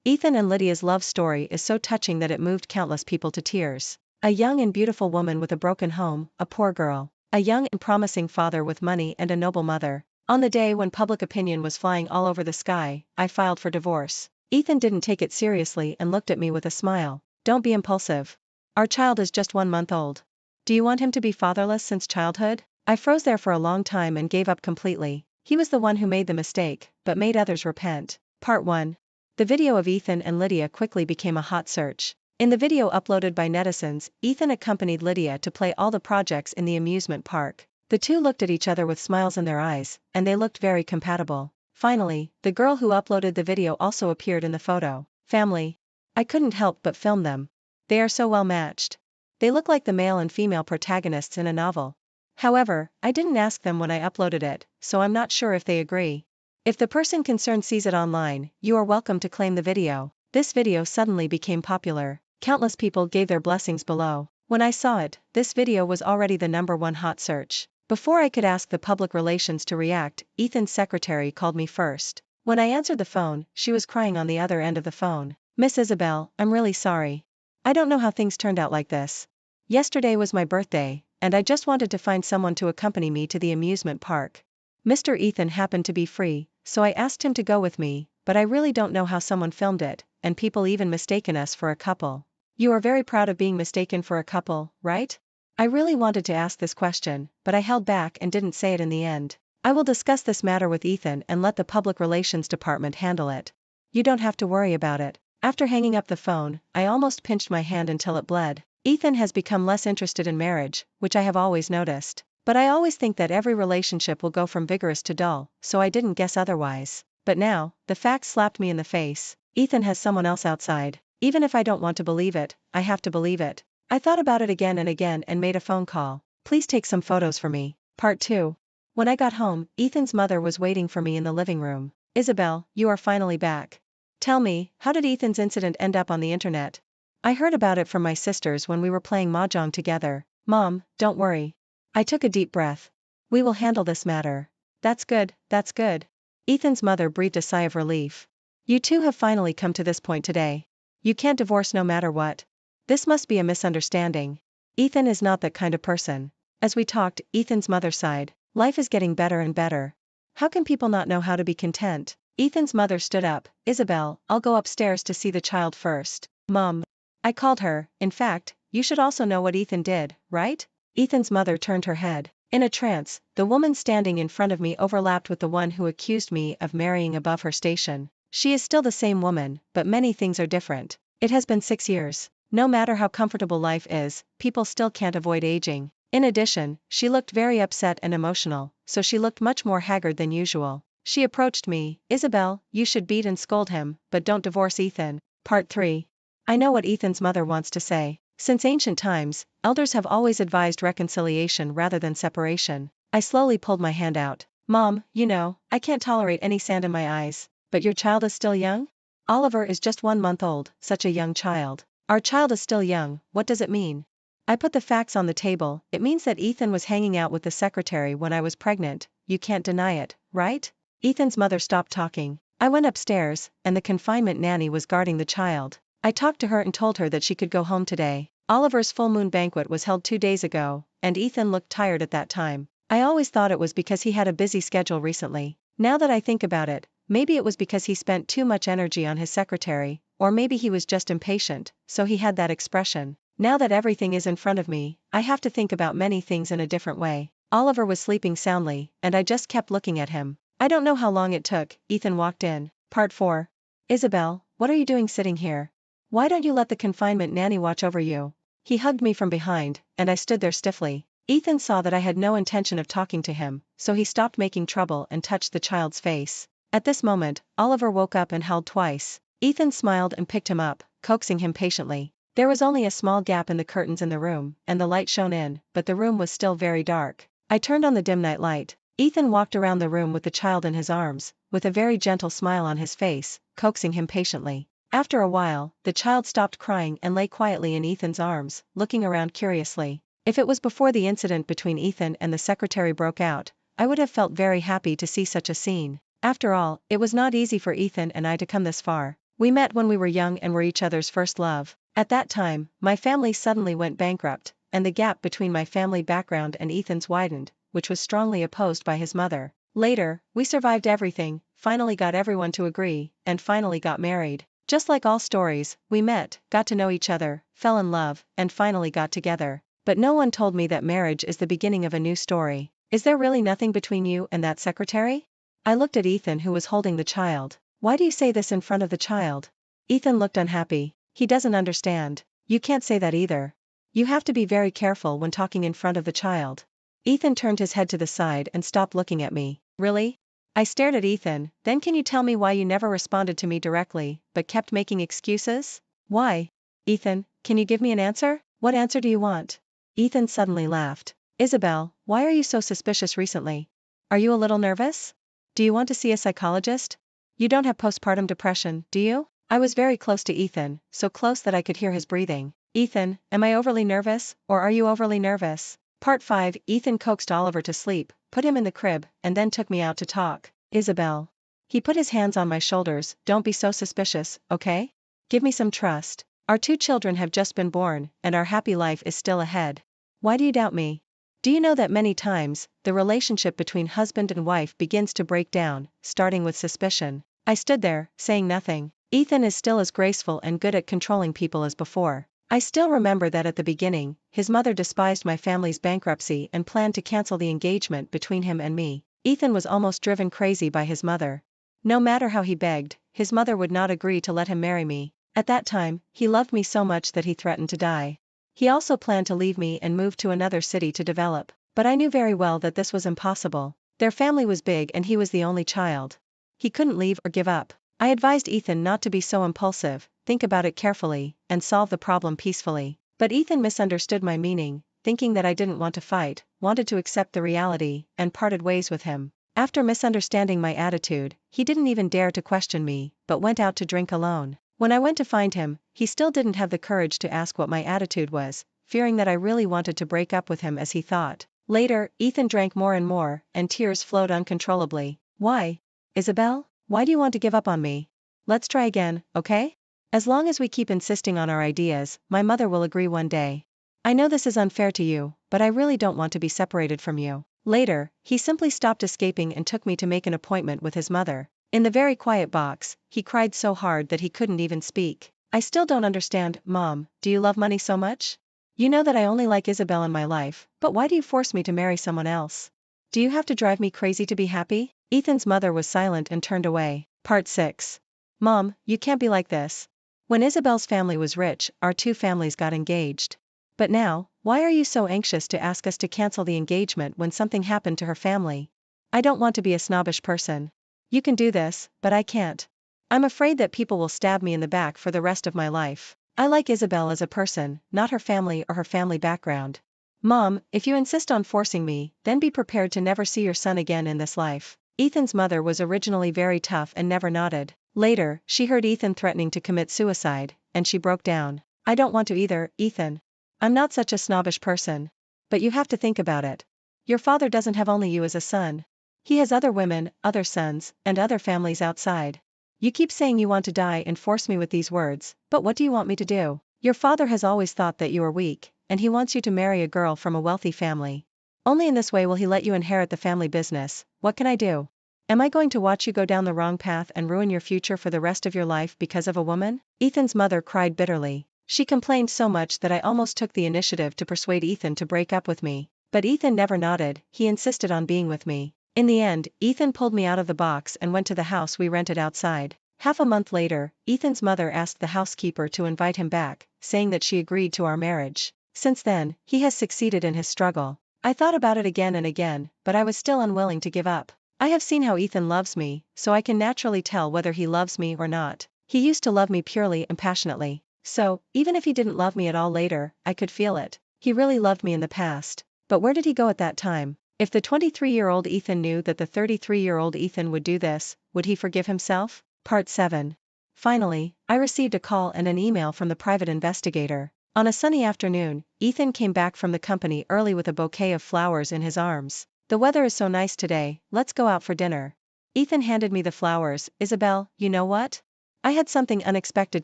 Ethan and Lydia's love story is so touching that it moved countless people to tears. A young and beautiful woman with a broken home, a poor girl. A young and promising father with money and a noble mother. On the day when public opinion was flying all over the sky, I filed for divorce. Ethan didn't take it seriously and looked at me with a smile. Don't be impulsive. Our child is just 1 month old. Do you want him to be fatherless since childhood? I froze there for a long time and gave up completely. He was the one who made the mistake, but made others repent. Part 1. The video of Ethan and Lydia quickly became a hot search. In the video uploaded by netizens, Ethan accompanied Lydia to play all the projects in the amusement park. The two looked at each other with smiles in their eyes, and they looked very compatible. Finally, the girl who uploaded the video also appeared in the photo. Family. I couldn't help but film them. They are so well matched. They look like the male and female protagonists in a novel. However, I didn't ask them when I uploaded it, so I'm not sure if they agree. If the person concerned sees it online, you are welcome to claim the video. This video suddenly became popular. Countless people gave their blessings below. When I saw it, this video was already the #1 hot search. Before I could ask the public relations to react, Ethan's secretary called me first. When I answered the phone, she was crying on the other end of the phone. Miss Isabel, I'm really sorry. I don't know how things turned out like this. Yesterday was my birthday, and I just wanted to find someone to accompany me to the amusement park. Mr. Ethan happened to be free, so I asked him to go with me, but I really don't know how someone filmed it, and people even mistaken us for a couple. You are very proud of being mistaken for a couple, right? I really wanted to ask this question, but I held back and didn't say it in the end. I will discuss this matter with Ethan and let the public relations department handle it. You don't have to worry about it. After hanging up the phone, I almost pinched my hand until it bled. Ethan has become less interested in marriage, which I have always noticed. But I always think that every relationship will go from vigorous to dull, so I didn't guess otherwise. But now, the facts slapped me in the face. Ethan has someone else outside. Even if I don't want to believe it, I have to believe it. I thought about it again and made a phone call. Please take some photos for me. Part 2. When I got home, Ethan's mother was waiting for me in the living room. Isabel, you are finally back. Tell me, how did Ethan's incident end up on the internet? I heard about it from my sisters when we were playing mahjong together. Mom, don't worry. I took a deep breath. We will handle this matter. That's good, that's good. Ethan's mother breathed a sigh of relief. You two have finally come to this point today. You can't divorce no matter what. This must be a misunderstanding. Ethan is not that kind of person. As we talked, Ethan's mother sighed. Life is getting better and better. How can people not know how to be content? Ethan's mother stood up. Isabel, I'll go upstairs to see the child first. Mom. I called her. In fact, you should also know what Ethan did, right? Ethan's mother turned her head. In a trance, the woman standing in front of me overlapped with the one who accused me of marrying above her station. She is still the same woman, but many things are different. It has been 6 years. No matter how comfortable life is, people still can't avoid aging. In addition, she looked very upset and emotional, so she looked much more haggard than usual. She approached me. Isabel, you should beat and scold him, but don't divorce Ethan. Part 3. I know what Ethan's mother wants to say. Since ancient times, elders have always advised reconciliation rather than separation. I slowly pulled my hand out. Mom, you know, I can't tolerate any sand in my eyes. But your child is still young? Oliver is just 1 month old, such a young child. Our child is still young, what does it mean? I put the facts on the table. It means that Ethan was hanging out with the secretary when I was pregnant. You can't deny it, right? Ethan's mother stopped talking. I went upstairs, and the confinement nanny was guarding the child. I talked to her and told her that she could go home today. Oliver's full moon banquet was held 2 days ago, and Ethan looked tired at that time. I always thought it was because he had a busy schedule recently. Now that I think about it, maybe it was because he spent too much energy on his secretary, or maybe he was just impatient, so he had that expression. Now that everything is in front of me, I have to think about many things in a different way. Oliver was sleeping soundly, and I just kept looking at him. I don't know how long it took. Ethan walked in. Part 4. Isabel, what are you doing sitting here? Why don't you let the confinement nanny watch over you? He hugged me from behind, and I stood there stiffly. Ethan saw that I had no intention of talking to him, so he stopped making trouble and touched the child's face. At this moment, Oliver woke up and howled twice. Ethan smiled and picked him up, coaxing him patiently. There was only a small gap in the curtains in the room, and the light shone in, but the room was still very dark. I turned on the dim night light. Ethan walked around the room with the child in his arms, with a very gentle smile on his face, coaxing him patiently. After a while, the child stopped crying and lay quietly in Ethan's arms, looking around curiously. If it was before the incident between Ethan and the secretary broke out, I would have felt very happy to see such a scene. After all, it was not easy for Ethan and I to come this far. We met when we were young and were each other's first love. At that time, my family suddenly went bankrupt, and the gap between my family background and Ethan's widened, which was strongly opposed by his mother. Later, we survived everything, finally got everyone to agree, and finally got married. Just like all stories, we met, got to know each other, fell in love, and finally got together. But no one told me that marriage is the beginning of a new story. Is there really nothing between you and that secretary? I looked at Ethan, who was holding the child. Why do you say this in front of the child? Ethan looked unhappy. He doesn't understand. You can't say that either. You have to be very careful when talking in front of the child. Ethan turned his head to the side and stopped looking at me. Really? I stared at Ethan. Then can you tell me why you never responded to me directly, but kept making excuses? Why? Ethan, can you give me an answer? What answer do you want? Ethan suddenly laughed. Isabel, why are you so suspicious recently? Are you a little nervous? Do you want to see a psychologist? You don't have postpartum depression, do you? I was very close to Ethan, so close that I could hear his breathing. Ethan, am I overly nervous, or are you overly nervous? Part 5. Ethan coaxed Oliver to sleep, put him in the crib, and then took me out to talk. Isabel. He put his hands on my shoulders. Don't be so suspicious, okay? Give me some trust. Our 2 children have just been born, and our happy life is still ahead. Why do you doubt me? Do you know that many times, the relationship between husband and wife begins to break down, starting with suspicion? I stood there, saying nothing. Ethan is still as graceful and good at controlling people as before. I still remember that at the beginning, his mother despised my family's bankruptcy and planned to cancel the engagement between him and me. Ethan was almost driven crazy by his mother. No matter how he begged, his mother would not agree to let him marry me. At that time, he loved me so much that he threatened to die. He also planned to leave me and move to another city to develop. But I knew very well that this was impossible. Their family was big and he was the only child. He couldn't leave or give up. I advised Ethan not to be so impulsive, think about it carefully, and solve the problem peacefully. But Ethan misunderstood my meaning, thinking that I didn't want to fight, wanted to accept the reality, and parted ways with him. After misunderstanding my attitude, he didn't even dare to question me, but went out to drink alone. When I went to find him, he still didn't have the courage to ask what my attitude was, fearing that I really wanted to break up with him as he thought. Later, Ethan drank more and more, and tears flowed uncontrollably. Why? Isabel? Why do you want to give up on me? Let's try again, okay? As long as we keep insisting on our ideas, my mother will agree one day. I know this is unfair to you, but I really don't want to be separated from you. Later, he simply stopped escaping and took me to make an appointment with his mother. In the very quiet box, he cried so hard that he couldn't even speak. I still don't understand, Mom, do you love money so much? You know that I only like Isabel in my life, but why do you force me to marry someone else? Do you have to drive me crazy to be happy? Ethan's mother was silent and turned away. Part 6. Mom, you can't be like this. When Isabel's family was rich, our 2 families got engaged. But now, why are you so anxious to ask us to cancel the engagement when something happened to her family? I don't want to be a snobbish person. You can do this, but I can't. I'm afraid that people will stab me in the back for the rest of my life. I like Isabel as a person, not her family or her family background. Mom, if you insist on forcing me, then be prepared to never see your son again in this life. Ethan's mother was originally very tough and never nodded. Later, she heard Ethan threatening to commit suicide, and she broke down. I don't want to either, Ethan. I'm not such a snobbish person. But you have to think about it. Your father doesn't have only you as a son. He has other women, other sons, and other families outside. You keep saying you want to die and force me with these words, but what do you want me to do? Your father has always thought that you are weak, and he wants you to marry a girl from a wealthy family. Only in this way will he let you inherit the family business. What can I do? Am I going to watch you go down the wrong path and ruin your future for the rest of your life because of a woman? Ethan's mother cried bitterly. She complained so much that I almost took the initiative to persuade Ethan to break up with me. But Ethan never nodded, he insisted on being with me. In the end, Ethan pulled me out of the box and went to the house we rented outside. Half a month later, Ethan's mother asked the housekeeper to invite him back, saying that she agreed to our marriage. Since then, he has succeeded in his struggle. I thought about it again and again, but I was still unwilling to give up. I have seen how Ethan loves me, so I can naturally tell whether he loves me or not. He used to love me purely and passionately. So, even if he didn't love me at all later, I could feel it. He really loved me in the past. But where did he go at that time? If the 23-year-old Ethan knew that the 33-year-old Ethan would do this, would he forgive himself? Part 7. Finally, I received a call and an email from the private investigator. On a sunny afternoon, Ethan came back from the company early with a bouquet of flowers in his arms. The weather is so nice today, let's go out for dinner. Ethan handed me the flowers. Isabel, you know what? I had something unexpected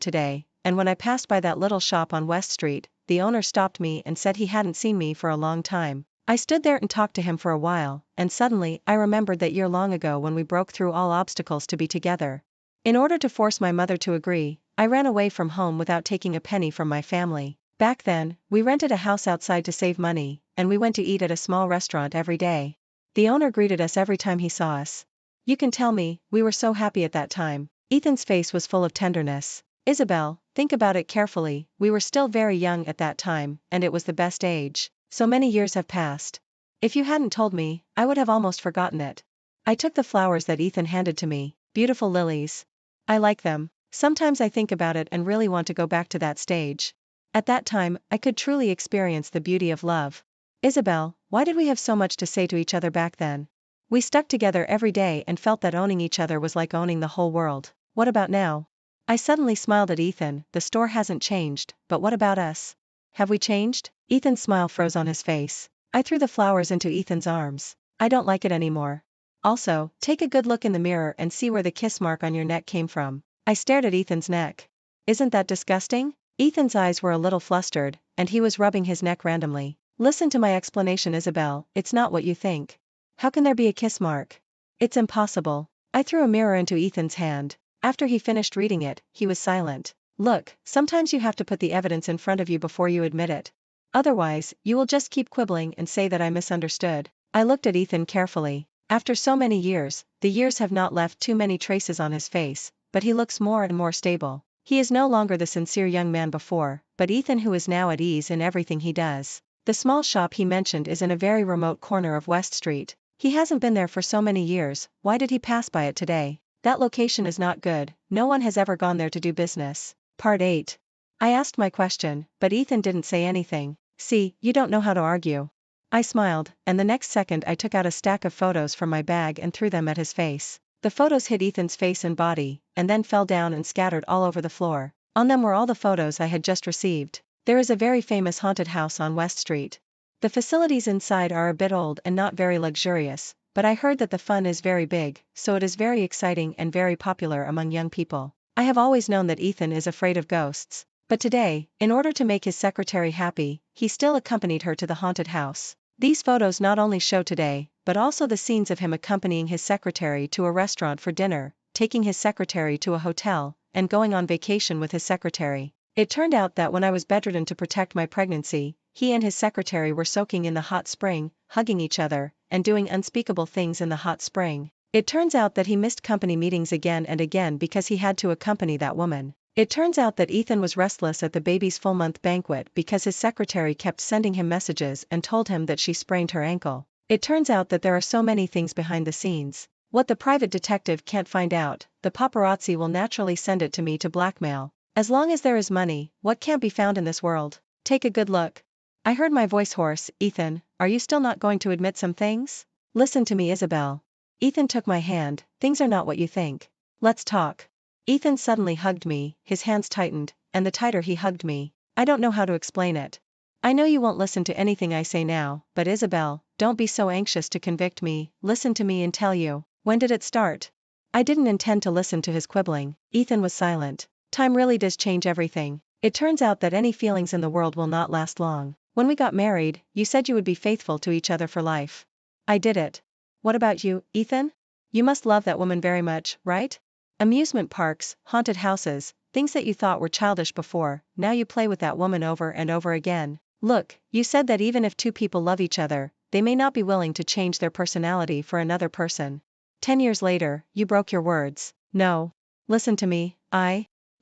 today, and when I passed by that little shop on West Street, the owner stopped me and said he hadn't seen me for a long time. I stood there and talked to him for a while, and suddenly I remembered that year long ago when we broke through all obstacles to be together. In order to force my mother to agree, I ran away from home without taking a penny from my family. Back then, we rented a house outside to save money, and we went to eat at a small restaurant every day. The owner greeted us every time he saw us. You can tell me, we were so happy at that time. Ethan's face was full of tenderness. Isabel, think about it carefully, we were still very young at that time, and it was the best age. So many years have passed. If you hadn't told me, I would have almost forgotten it. I took the flowers that Ethan handed to me, beautiful lilies. I like them. Sometimes I think about it and really want to go back to that stage. At that time, I could truly experience the beauty of love. Isabel, why did we have so much to say to each other back then? We stuck together every day and felt that owning each other was like owning the whole world. What about now? I suddenly smiled at Ethan. The store hasn't changed, but what about us? Have we changed? Ethan's smile froze on his face. I threw the flowers into Ethan's arms. I don't like it anymore. Also, take a good look in the mirror and see where the kiss mark on your neck came from. I stared at Ethan's neck. Isn't that disgusting? Ethan's eyes were a little flustered, and he was rubbing his neck randomly. Listen to my explanation, Isabel, it's not what you think. How can there be a kiss mark? It's impossible. I threw a mirror into Ethan's hand. After he finished reading it, he was silent. Look, sometimes you have to put the evidence in front of you before you admit it. Otherwise, you will just keep quibbling and say that I misunderstood. I looked at Ethan carefully. After so many years, the years have not left too many traces on his face, but he looks more and more stable. He is no longer the sincere young man before, but Ethan who is now at ease in everything he does. The small shop he mentioned is in a very remote corner of West Street. He hasn't been there for so many years, why did he pass by it today? That location is not good, no one has ever gone there to do business. Part 8. I asked my question, but Ethan didn't say anything. See, you don't know how to argue. I smiled, and the next second I took out a stack of photos from my bag and threw them at his face. The photos hit Ethan's face and body, and then fell down and scattered all over the floor. On them were all the photos I had just received. There is a very famous haunted house on West Street. The facilities inside are a bit old and not very luxurious, but I heard that the fun is very big, so it is very exciting and very popular among young people. I have always known that Ethan is afraid of ghosts. But today, in order to make his secretary happy, he still accompanied her to the haunted house. These photos not only show today, but also the scenes of him accompanying his secretary to a restaurant for dinner, taking his secretary to a hotel, and going on vacation with his secretary. It turned out that when I was bedridden to protect my pregnancy, he and his secretary were soaking in the hot spring, hugging each other, and doing unspeakable things in the hot spring. It turns out that he missed company meetings again and again because he had to accompany that woman. It turns out that Ethan was restless at the baby's full-month banquet because his secretary kept sending him messages and told him that she sprained her ankle. It turns out that there are so many things behind the scenes. What the private detective can't find out, the paparazzi will naturally send it to me to blackmail. As long as there is money, what can't be found in this world? Take a good look. I heard my voice hoarse. Ethan, are you still not going to admit some things? Listen to me, Isabel. Ethan took my hand. Things are not what you think. Let's talk. Ethan suddenly hugged me, his hands tightened, and the tighter he hugged me, I don't know how to explain it. I know you won't listen to anything I say now, but Isabel, don't be so anxious to convict me, listen to me and tell you, when did it start? I didn't intend to listen to his quibbling. Ethan was silent. Time really does change everything. It turns out that any feelings in the world will not last long. When we got married, you said you would be faithful to each other for life. I did it. What about you, Ethan? You must love that woman very much, right? Amusement parks, haunted houses, things that you thought were childish before, now you play with that woman over and over again. Look, you said that even if two people love each other, they may not be willing to change their personality for another person. 10 years later, you broke your words. No. Listen to me,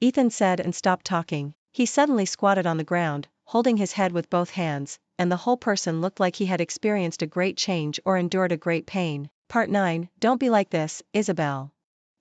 Ethan said and stopped talking. He suddenly squatted on the ground, holding his head with both hands, and the whole person looked like he had experienced a great change or endured a great pain. Part 9. Don't be like this, Isabel.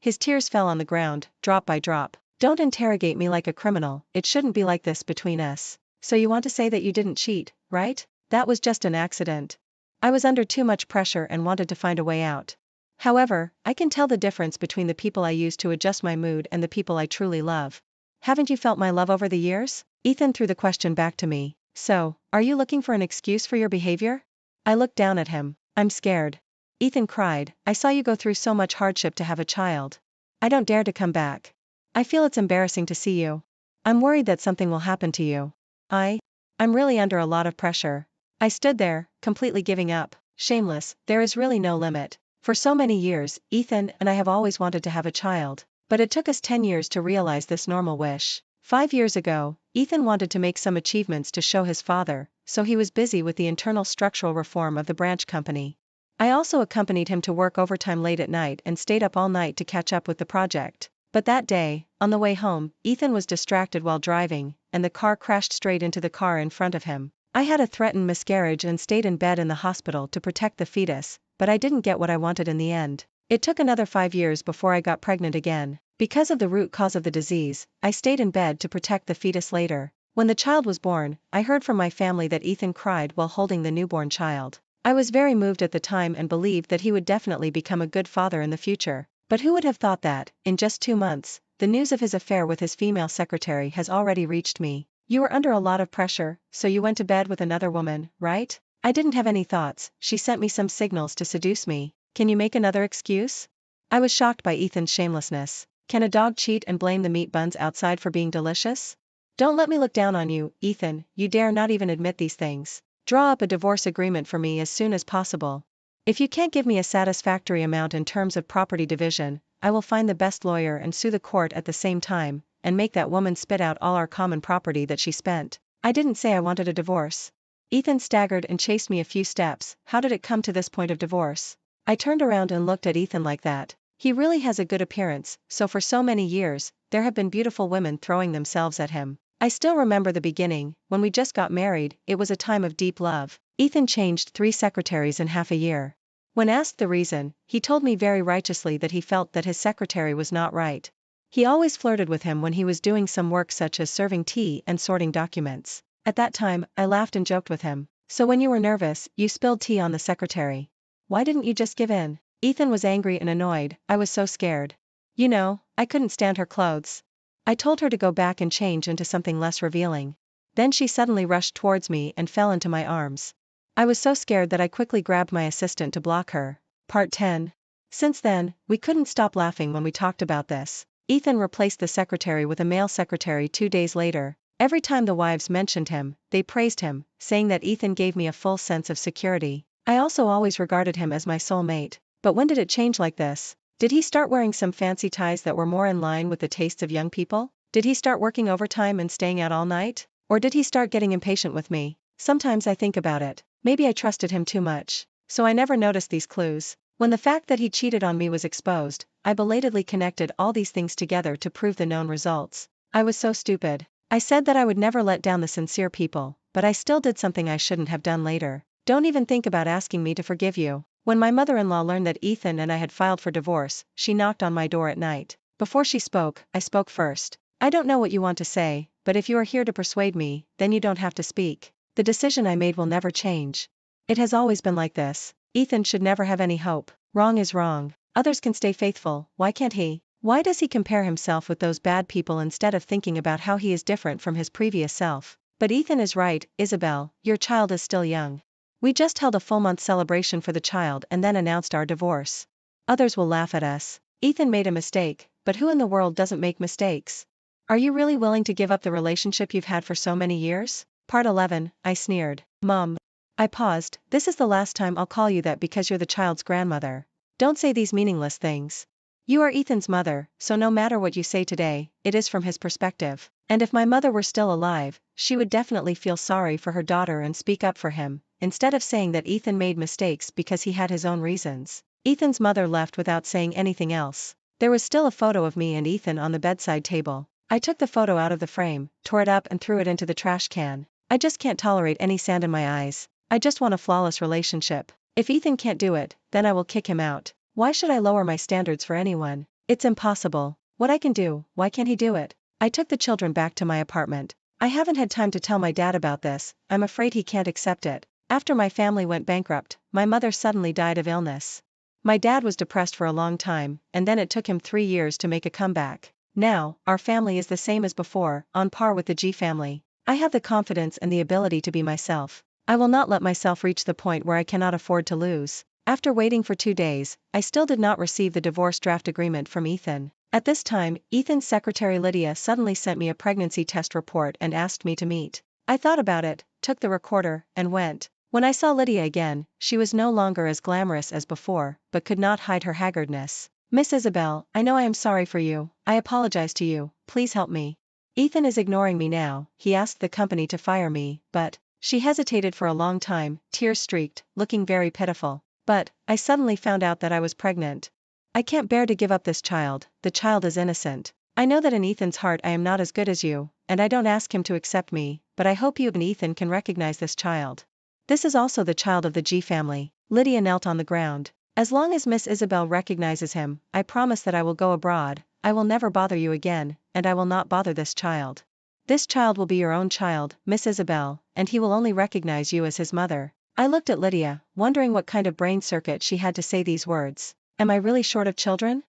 His tears fell on the ground, drop by drop. Don't interrogate me like a criminal, it shouldn't be like this between us. So you want to say that you didn't cheat, right? That was just an accident. I was under too much pressure and wanted to find a way out. However, I can tell the difference between the people I use to adjust my mood and the people I truly love. Haven't you felt my love over the years? Ethan threw the question back to me. So, are you looking for an excuse for your behavior? I looked down at him. I'm scared. Ethan cried, I saw you go through so much hardship to have a child. I don't dare to come back. I feel it's embarrassing to see you. I'm worried that something will happen to you. I'm really under a lot of pressure. I stood there, completely giving up. Shameless, there is really no limit. For so many years, Ethan and I have always wanted to have a child. But it took us 10 years to realize this normal wish. 5 years ago, Ethan wanted to make some achievements to show his father, so he was busy with the internal structural reform of the branch company. I also accompanied him to work overtime late at night and stayed up all night to catch up with the project. But that day, on the way home, Ethan was distracted while driving, and the car crashed straight into the car in front of him. I had a threatened miscarriage and stayed in bed in the hospital to protect the fetus, but I didn't get what I wanted in the end. It took another 5 years before I got pregnant again. Because of the root cause of the disease, I stayed in bed to protect the fetus later. When the child was born, I heard from my family that Ethan cried while holding the newborn child. I was very moved at the time and believed that he would definitely become a good father in the future. But who would have thought that, in just 2 months, the news of his affair with his female secretary has already reached me. You were under a lot of pressure, so you went to bed with another woman, right? I didn't have any thoughts, she sent me some signals to seduce me. Can you make another excuse? I was shocked by Ethan's shamelessness. Can a dog cheat and blame the meat buns outside for being delicious? Don't let me look down on you, Ethan, you dare not even admit these things. Draw up a divorce agreement for me as soon as possible. If you can't give me a satisfactory amount in terms of property division, I will find the best lawyer and sue the court at the same time, and make that woman spit out all our common property that she spent. I didn't say I wanted a divorce. Ethan staggered and chased me a few steps. How did it come to this point of divorce? I turned around and looked at Ethan like that. He really has a good appearance, so for so many years, there have been beautiful women throwing themselves at him. I still remember the beginning, when we just got married, it was a time of deep love. Ethan changed 3 secretaries in half a year. When asked the reason, he told me very righteously that he felt that his secretary was not right. He always flirted with him when he was doing some work such as serving tea and sorting documents. At that time, I laughed and joked with him. So when you were nervous, you spilled tea on the secretary. Why didn't you just give in? Ethan was angry and annoyed. I was so scared. You know, I couldn't stand her clothes. I told her to go back and change into something less revealing. Then she suddenly rushed towards me and fell into my arms. I was so scared that I quickly grabbed my assistant to block her. Part 10. Since then, we couldn't stop laughing when we talked about this. Ethan replaced the secretary with a male secretary 2 days later. Every time the wives mentioned him, they praised him, saying that Ethan gave me a full sense of security. I also always regarded him as my soulmate. But when did it change like this? Did he start wearing some fancy ties that were more in line with the tastes of young people? Did he start working overtime and staying out all night? Or did he start getting impatient with me? Sometimes I think about it. Maybe I trusted him too much. So I never noticed these clues. When the fact that he cheated on me was exposed, I belatedly connected all these things together to prove the known results. I was so stupid. I said that I would never let down the sincere people, but I still did something I shouldn't have done later. Don't even think about asking me to forgive you. When my mother-in-law learned that Ethan and I had filed for divorce, she knocked on my door at night. Before she spoke, I spoke first. I don't know what you want to say, but if you are here to persuade me, then you don't have to speak. The decision I made will never change. It has always been like this. Ethan should never have any hope. Wrong is wrong. Others can stay faithful, why can't he? Why does he compare himself with those bad people instead of thinking about how he is different from his previous self? But Ethan is right, Isabel, your child is still young. We just held a full-month celebration for the child and then announced our divorce. Others will laugh at us. Ethan made a mistake, but who in the world doesn't make mistakes? Are you really willing to give up the relationship you've had for so many years? Part 11, I sneered. Mom. I paused. This is the last time I'll call you that because you're the child's grandmother. Don't say these meaningless things. You are Ethan's mother, so no matter what you say today, it is from his perspective. And if my mother were still alive, she would definitely feel sorry for her daughter and speak up for him, instead of saying that Ethan made mistakes because he had his own reasons. Ethan's mother left without saying anything else. There was still a photo of me and Ethan on the bedside table. I took the photo out of the frame, tore it up and threw it into the trash can. I just can't tolerate any sand in my eyes. I just want a flawless relationship. If Ethan can't do it, then I will kick him out. Why should I lower my standards for anyone? It's impossible. What I can do, why can't he do it? I took the children back to my apartment. I haven't had time to tell my dad about this. I'm afraid he can't accept it. After my family went bankrupt, my mother suddenly died of illness. My dad was depressed for a long time, and then it took him 3 years to make a comeback. Now, our family is the same as before, on par with the G family. I have the confidence and the ability to be myself. I will not let myself reach the point where I cannot afford to lose. After waiting for 2 days, I still did not receive the divorce draft agreement from Ethan. At this time, Ethan's secretary Lydia suddenly sent me a pregnancy test report and asked me to meet. I thought about it, took the recorder, and went. When I saw Lydia again, she was no longer as glamorous as before, but could not hide her haggardness. Miss Isabel, I know I am sorry for you, I apologize to you, please help me. Ethan is ignoring me now, he asked the company to fire me, but, she hesitated for a long time, tears streaked, looking very pitiful. But, I suddenly found out that I was pregnant. I can't bear to give up this child, the child is innocent. I know that in Ethan's heart I am not as good as you, and I don't ask him to accept me, but I hope you and Ethan can recognize this child. This is also the child of the G family. Lydia knelt on the ground. As long as Miss Isabel recognizes him, I promise that I will go abroad, I will never bother you again, and I will not bother this child. This child will be your own child, Miss Isabel, and he will only recognize you as his mother. I looked at Lydia, wondering what kind of brain circuit she had to say these words. Am I really short of children?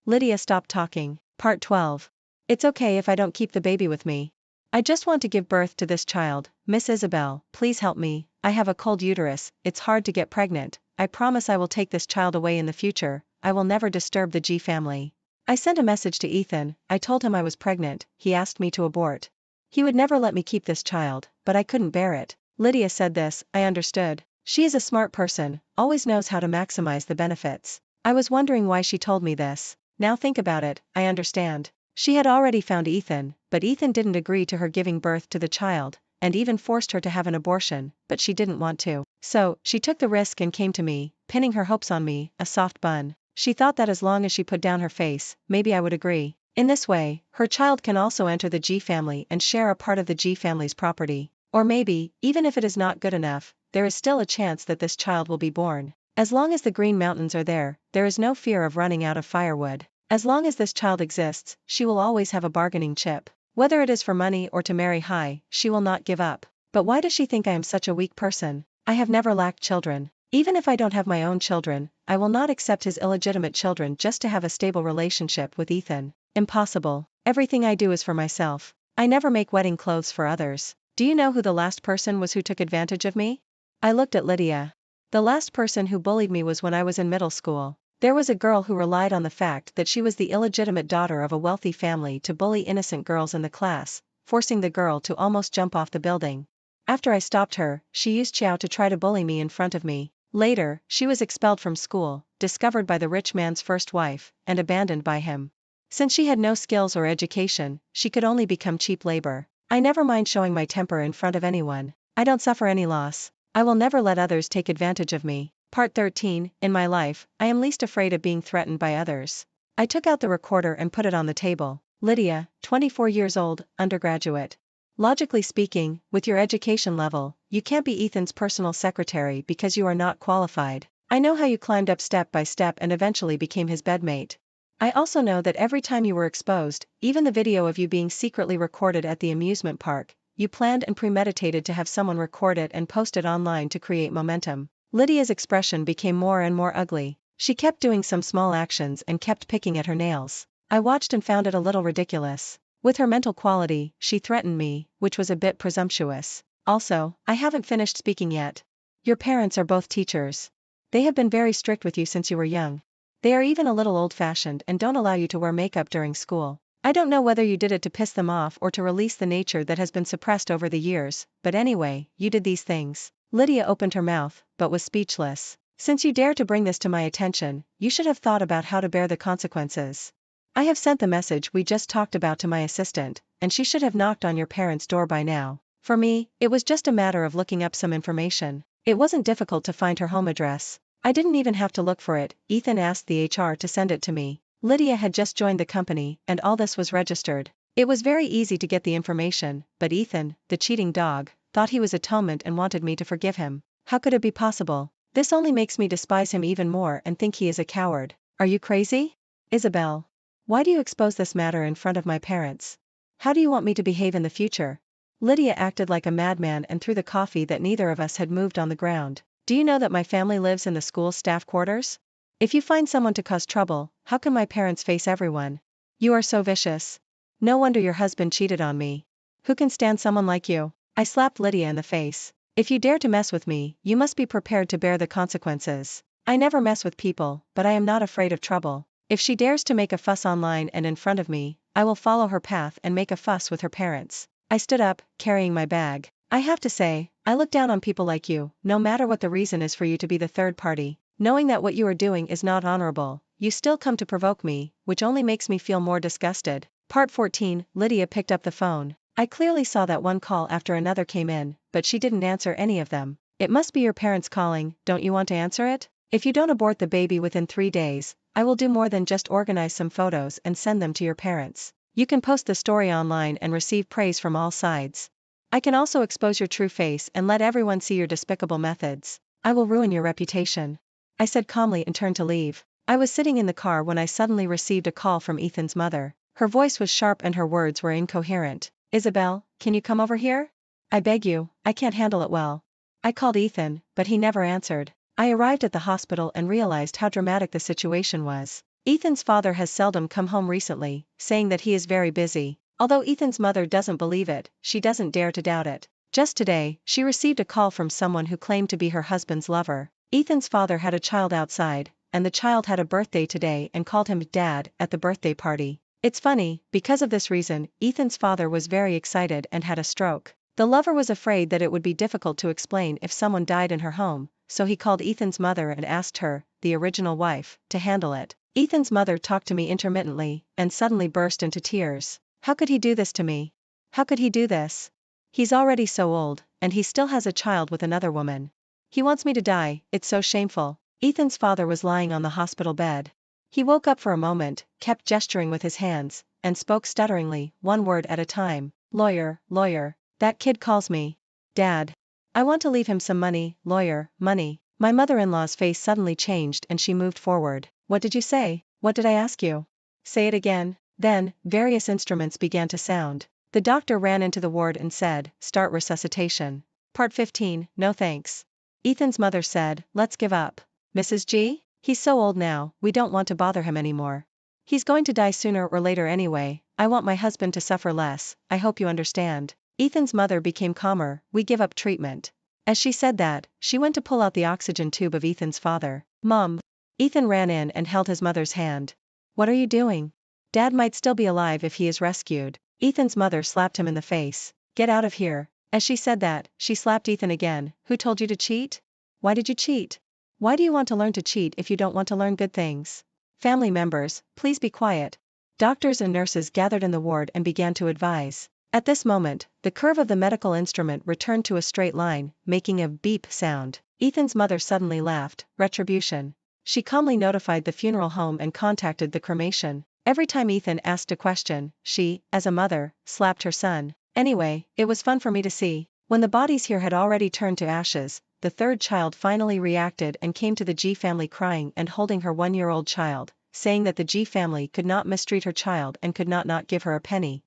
Lydia stopped talking. Part 12. It's okay if I don't keep the baby with me. I just want to give birth to this child, Miss Isabel, please help me, I have a cold uterus, it's hard to get pregnant, I promise I will take this child away in the future, I will never disturb the G family. I sent a message to Ethan, I told him I was pregnant, he asked me to abort. He would never let me keep this child, but I couldn't bear it. Lydia said this, I understood. She is a smart person, always knows how to maximize the benefits. I was wondering why she told me this. Now think about it, I understand. She had already found Ethan, but Ethan didn't agree to her giving birth to the child, and even forced her to have an abortion, but she didn't want to. So, she took the risk and came to me, pinning her hopes on me, a soft bun. She thought that as long as she put down her face, maybe I would agree. In this way, her child can also enter the G family and share a part of the G family's property. Or maybe, even if it is not good enough, there is still a chance that this child will be born. As long as the Green Mountains are there is no fear of running out of firewood. As long as this child exists, she will always have a bargaining chip. Whether it is for money or to marry high, she will not give up. But why does she think I am such a weak person? I have never lacked children. Even if I don't have my own children, I will not accept his illegitimate children just to have a stable relationship with Ethan. Impossible. Everything I do is for myself. I never make wedding clothes for others. Do you know who the last person was who took advantage of me? I looked at Lydia. The last person who bullied me was when I was in middle school. There was a girl who relied on the fact that she was the illegitimate daughter of a wealthy family to bully innocent girls in the class, forcing the girl to almost jump off the building. After I stopped her, she used Xiao to try to bully me in front of me. Later, she was expelled from school, discovered by the rich man's first wife, and abandoned by him. Since she had no skills or education, she could only become cheap labor. I never mind showing my temper in front of anyone. I don't suffer any loss. I will never let others take advantage of me. Part 13, in my life, I am least afraid of being threatened by others. I took out the recorder and put it on the table. Lydia, 24 years old, undergraduate. Logically speaking, with your education level, you can't be Ethan's personal secretary because you are not qualified. I know how you climbed up step by step and eventually became his bedmate. I also know that every time you were exposed, even the video of you being secretly recorded at the amusement park, you planned and premeditated to have someone record it and post it online to create momentum. Lydia's expression became more and more ugly. She kept doing some small actions and kept picking at her nails. I watched and found it a little ridiculous. With her mental quality, she threatened me, which was a bit presumptuous. Also, I haven't finished speaking yet. Your parents are both teachers. They have been very strict with you since you were young. They are even a little old-fashioned and don't allow you to wear makeup during school. I don't know whether you did it to piss them off or to release the nature that has been suppressed over the years, but anyway, you did these things. Lydia opened her mouth, but was speechless. Since you dare to bring this to my attention, you should have thought about how to bear the consequences. I have sent the message we just talked about to my assistant, and she should have knocked on your parents' door by now. For me, it was just a matter of looking up some information. It wasn't difficult to find her home address. I didn't even have to look for it, Ethan asked the HR to send it to me. Lydia had just joined the company, and all this was registered. It was very easy to get the information, but Ethan, the cheating dog, thought he was atonement and wanted me to forgive him. How could it be possible? This only makes me despise him even more and think he is a coward. Are you crazy? Isabel. Why do you expose this matter in front of my parents? How do you want me to behave in the future? Lydia acted like a madman and threw the coffee that neither of us had moved on the ground. Do you know that my family lives in the school staff quarters? If you find someone to cause trouble, how can my parents face everyone? You are so vicious. No wonder your husband cheated on me. Who can stand someone like you? I slapped Lydia in the face. If you dare to mess with me, you must be prepared to bear the consequences. I never mess with people, but I am not afraid of trouble. If she dares to make a fuss online and in front of me, I will follow her path and make a fuss with her parents. I stood up, carrying my bag. I have to say, I look down on people like you, no matter what the reason is for you to be the third party. Knowing that what you are doing is not honorable, you still come to provoke me, which only makes me feel more disgusted. Part 14. Lydia picked up the phone. I clearly saw that one call after another came in, but she didn't answer any of them. It must be your parents calling, don't you want to answer it? If you don't abort the baby within 3 days, I will do more than just organize some photos and send them to your parents. You can post the story online and receive praise from all sides. I can also expose your true face and let everyone see your despicable methods. I will ruin your reputation. I said calmly and turned to leave. I was sitting in the car when I suddenly received a call from Ethan's mother. Her voice was sharp and her words were incoherent. Isabel, can you come over here? I beg you, I can't handle it well. I called Ethan, but he never answered. I arrived at the hospital and realized how dramatic the situation was. Ethan's father has seldom come home recently, saying that he is very busy. Although Ethan's mother doesn't believe it, she doesn't dare to doubt it. Just today, she received a call from someone who claimed to be her husband's lover. Ethan's father had a child outside, and the child had a birthday today and called him Dad at the birthday party. It's funny, because of this reason, Ethan's father was very excited and had a stroke. The lover was afraid that it would be difficult to explain if someone died in her home, so he called Ethan's mother and asked her, the original wife, to handle it. Ethan's mother talked to me intermittently, and suddenly burst into tears. How could he do this to me? How could he do this? He's already so old, and he still has a child with another woman. He wants me to die, it's so shameful. Ethan's father was lying on the hospital bed. He woke up for a moment, kept gesturing with his hands, and spoke stutteringly, one word at a time. Lawyer, lawyer. That kid calls me Dad. I want to leave him some money, lawyer, money. My mother-in-law's face suddenly changed and she moved forward. What did you say? What did I ask you? Say it again. Then, various instruments began to sound. The doctor ran into the ward and said, start resuscitation. Part 15. No thanks. Ethan's mother said, let's give up. Mrs. G? He's so old now, we don't want to bother him anymore. He's going to die sooner or later anyway. I want my husband to suffer less, I hope you understand. Ethan's mother became calmer, we give up treatment. As she said that, she went to pull out the oxygen tube of Ethan's father. Mom. Ethan ran in and held his mother's hand. What are you doing? Dad might still be alive if he is rescued. Ethan's mother slapped him in the face. Get out of here. As she said that, she slapped Ethan again. Who told you to cheat? Why did you cheat? Why do you want to learn to cheat if you don't want to learn good things? Family members, please be quiet. Doctors and nurses gathered in the ward and began to advise. At this moment, the curve of the medical instrument returned to a straight line, making a beep sound. Ethan's mother suddenly laughed. Retribution. She calmly notified the funeral home and contacted the cremation. Every time Ethan asked a question, she, as a mother, slapped her son. Anyway, it was fun for me to see. When the bodies here had already turned to ashes, the third child finally reacted and came to the G family crying and holding her 1-year-old child, saying that the G family could not mistreat her child and could not give her a penny.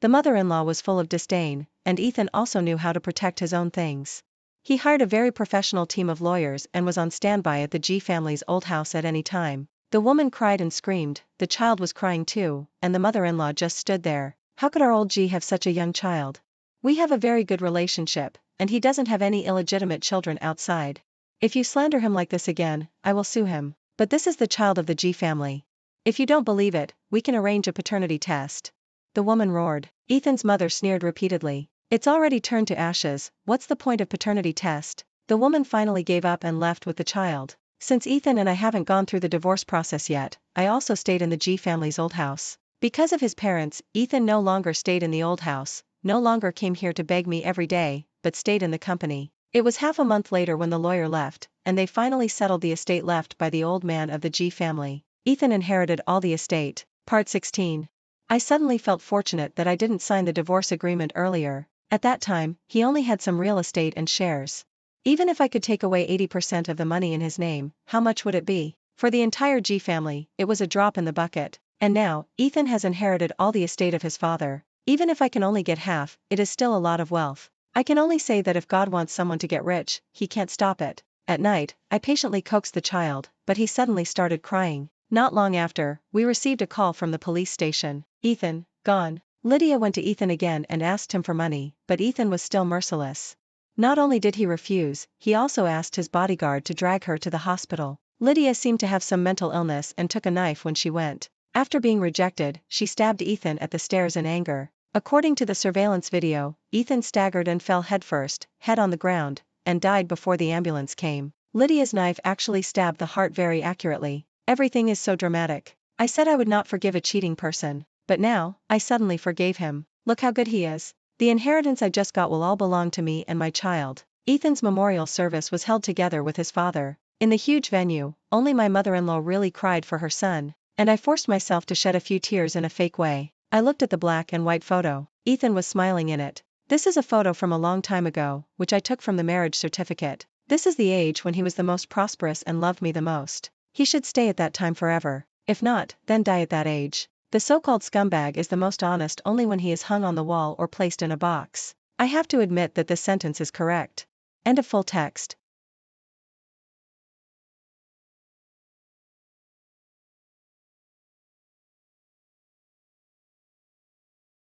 The mother-in-law was full of disdain, and Ethan also knew how to protect his own things. He hired a very professional team of lawyers and was on standby at the G family's old house at any time. The woman cried and screamed, the child was crying too, and the mother-in-law just stood there. How could our old G have such a young child? We have a very good relationship, and he doesn't have any illegitimate children outside. If you slander him like this again, I will sue him. But this is the child of the G family. If you don't believe it, we can arrange a paternity test. The woman roared. Ethan's mother sneered repeatedly. It's already turned to ashes, what's the point of paternity test? The woman finally gave up and left with the child. Since Ethan and I haven't gone through the divorce process yet, I also stayed in the G family's old house. Because of his parents, Ethan no longer stayed in the old house, no longer came here to beg me every day, but stayed in the company. It was half a month later when the lawyer left, and they finally settled the estate left by the old man of the G family. Ethan inherited all the estate. Part 16. I suddenly felt fortunate that I didn't sign the divorce agreement earlier. At that time, he only had some real estate and shares. Even if I could take away 80% of the money in his name, how much would it be? For the entire G family, it was a drop in the bucket. And now, Ethan has inherited all the estate of his father. Even if I can only get half, it is still a lot of wealth. I can only say that if God wants someone to get rich, he can't stop it. At night, I patiently coaxed the child, but he suddenly started crying. Not long after, we received a call from the police station. Ethan, gone. Lydia went to Ethan again and asked him for money, but Ethan was still merciless. Not only did he refuse, he also asked his bodyguard to drag her to the hospital. Lydia seemed to have some mental illness and took a knife when she went. After being rejected, she stabbed Ethan at the stairs in anger. According to the surveillance video, Ethan staggered and fell headfirst, head on the ground, and died before the ambulance came. Lydia's knife actually stabbed the heart very accurately. Everything is so dramatic. I said I would not forgive a cheating person, but now, I suddenly forgave him. Look how good he is. The inheritance I just got will all belong to me and my child. Ethan's memorial service was held together with his father. In the huge venue, only my mother-in-law really cried for her son, and I forced myself to shed a few tears in a fake way. I looked at the black and white photo. Ethan was smiling in it. This is a photo from a long time ago, which I took from the marriage certificate. This is the age when he was the most prosperous and loved me the most. He should stay at that time forever. If not, then die at that age. The so-called scumbag is the most honest only when he is hung on the wall or placed in a box. I have to admit that this sentence is correct. End of full text.